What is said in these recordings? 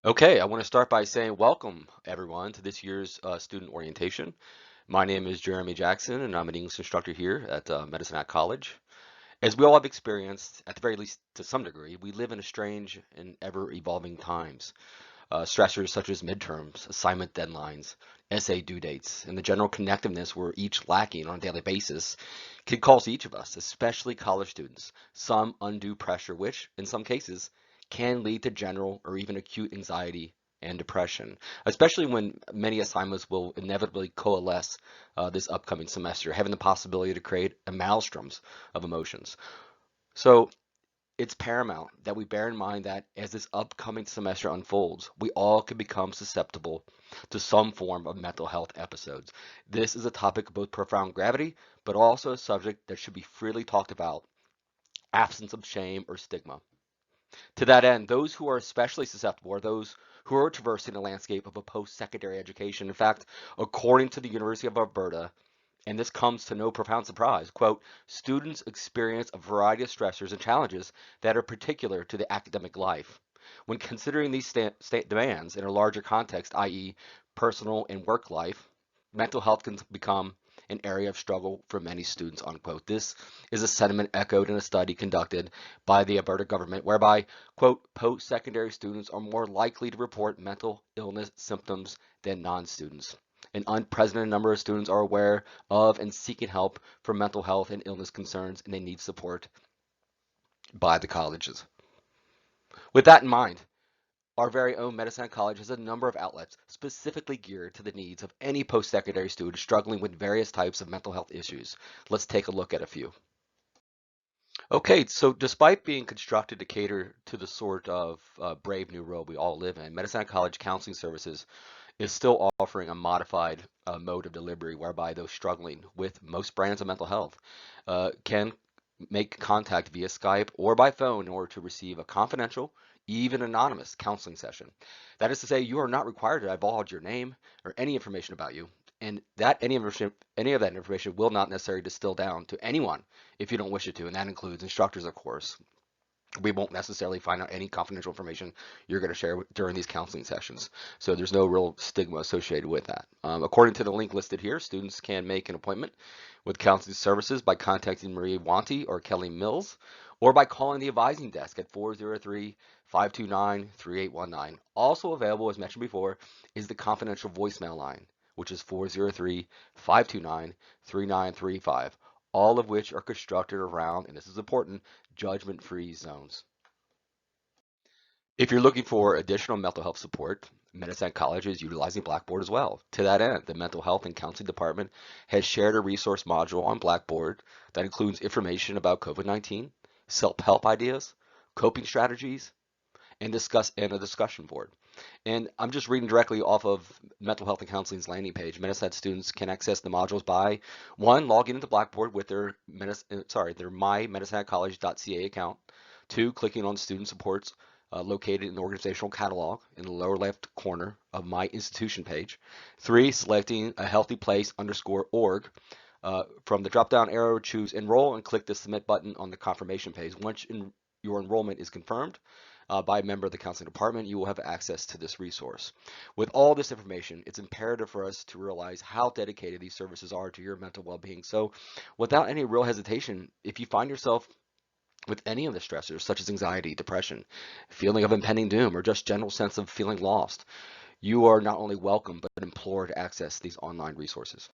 Okay, I want to start by saying welcome everyone to this year's student orientation. My name is Jeremy Jackson and I'm an English instructor here at Medicine Hat College. As we all have experienced, at the very least to some degree, we live in a strange and ever-evolving times. Stressors such as midterms, assignment deadlines, essay due dates, and the general connectiveness we're each lacking on a daily basis can cause each of us, especially college students, some undue pressure, which, in some cases, can lead to general or even acute anxiety and depression, especially when many assignments will inevitably coalesce this upcoming semester, having the possibility to create a maelstroms of emotions. So it's paramount that we bear in mind that as this upcoming semester unfolds, we all can become susceptible to some form of mental health episodes. This is a topic of both profound gravity, but also a subject that should be freely talked about, absence of shame or stigma. To that end, those who are especially susceptible are those who are traversing the landscape of a post-secondary education. In fact, according to the University of Alberta, and this comes to no profound surprise, quote, students experience a variety of stressors and challenges that are particular to the academic life. When considering these state demands in a larger context, i.e. personal and work life, mental health can become an area of struggle for many students, unquote. This is a sentiment echoed in a study conducted by the Alberta government whereby, quote, post-secondary students are more likely to report mental illness symptoms than non-students. An unprecedented number of students are aware of and seeking help for mental health and illness concerns, and they need support by the colleges. With that in mind, our very own Medicine Hat College has a number of outlets specifically geared to the needs of any post-secondary student struggling with various types of mental health issues. Let's take a look at a few. Okay, so despite being constructed to cater to the sort of brave new world we all live in, Medicine Hat College Counseling Services is still offering a modified mode of delivery whereby those struggling with most brands of mental health can make contact via Skype or by phone in order to receive a confidential, even anonymous counseling session. That is to say, you are not required to divulge your name or any information about you, and that any of that information will not necessarily distill down to anyone if you don't wish it to, and that includes instructors, of course. We won't necessarily find out any confidential information you're going to share during these counseling sessions. So there's no real stigma associated with that. According to the link listed here, students can make an appointment with counseling services by contacting Marie Wanty or Kelly Mills, or by calling the advising desk at 403-529-3819. Also available, as mentioned before, is the confidential voicemail line, which is 403-529-3935, all of which are constructed around, and this is important, judgment-free zones. If you're looking for additional mental health support, Medicine College is utilizing Blackboard as well. To that end, the Mental Health and Counseling Department has shared a resource module on Blackboard that includes information about COVID-19, self-help ideas, coping strategies, and a discussion board. And I'm just reading directly off of Mental Health and Counseling's landing page. Medicine students can access the modules by one, logging into Blackboard with their mymedicinecollege.ca account. Two, clicking on student supports located in the organizational catalog in the lower left corner of my institution page. Three, selecting a healthy place _org. From the drop-down arrow, choose enroll and click the submit button on the confirmation page. Once your enrollment is confirmed, by a member of the counseling department, you will have access to this resource. With all this information, it's imperative for us to realize how dedicated these services are to your mental well-being. So without any real hesitation, if you find yourself with any of the stressors, such as anxiety, depression, feeling of impending doom, or just general sense of feeling lost, you are not only welcome, but implored to access these online resources.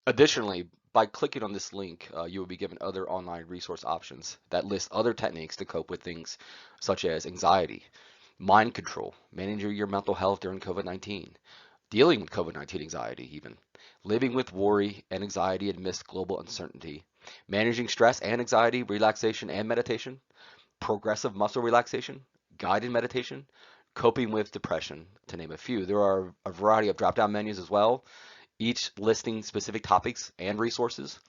Additionally, by clicking on this link, you will be given other online resource options that list other techniques to cope with things such as anxiety, mind control, managing your mental health during COVID-19, dealing with COVID-19 anxiety even, living with worry and anxiety amidst global uncertainty, managing stress and anxiety, relaxation and meditation, progressive muscle relaxation, guided meditation, coping with depression, to name a few. There are a variety of drop-down menus as well, each listing specific topics and resources.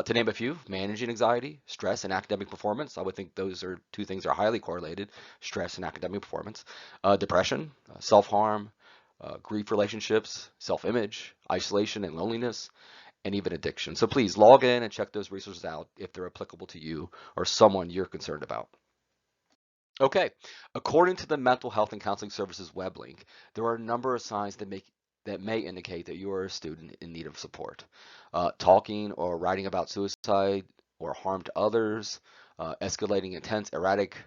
To name a few, managing anxiety, stress, and academic performance. I would think those are two things that are highly correlated, stress and academic performance. Depression, self-harm, grief relationships, self-image, isolation and loneliness, and even addiction. So please log in and check those resources out if they're applicable to you or someone you're concerned about. Okay, according to the Mental Health and Counseling Services web link, there are a number of signs that may indicate that you are a student in need of support. Talking or writing about suicide or harm to others, escalating intense, erratic,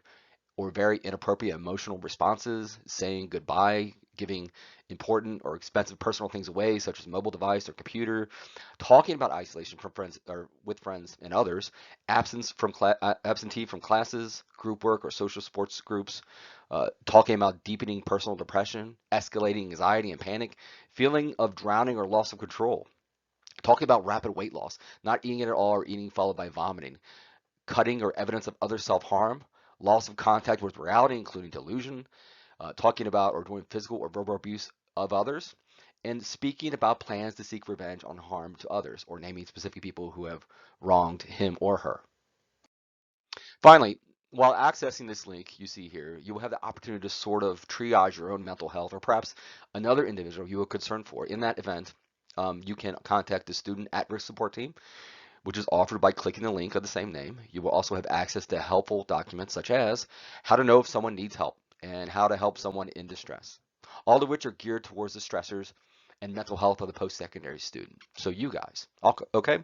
or very inappropriate emotional responses, saying goodbye, giving important or expensive personal things away, such as mobile device or computer, talking about isolation from friends or with friends and others, absentee from classes, group work, or social sports groups, talking about deepening personal depression, escalating anxiety and panic, feeling of drowning or loss of control. Talking about rapid weight loss, not eating it at all or eating followed by vomiting, cutting or evidence of other self-harm, loss of contact with reality, including delusion, talking about or doing physical or verbal abuse of others, and speaking about plans to seek revenge on harm to others, or naming specific people who have wronged him or her. Finally, while accessing this link you see here, you will have the opportunity to sort of triage your own mental health or perhaps another individual you are concerned for. In that event, you can contact the Student At-Risk Support Team, which is offered by clicking the link of the same name. You will also have access to helpful documents such as how to know if someone needs help and how to help someone in distress, all of which are geared towards the stressors and mental health of the post-secondary student. So you guys, okay?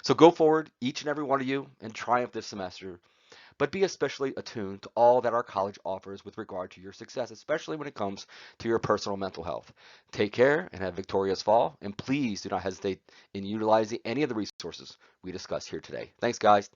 So go forward, each and every one of you, and triumph this semester, but be especially attuned to all that our college offers with regard to your success, especially when it comes to your personal mental health. Take care and have a victorious fall, and please do not hesitate in utilizing any of the resources we discussed here today. Thanks, guys.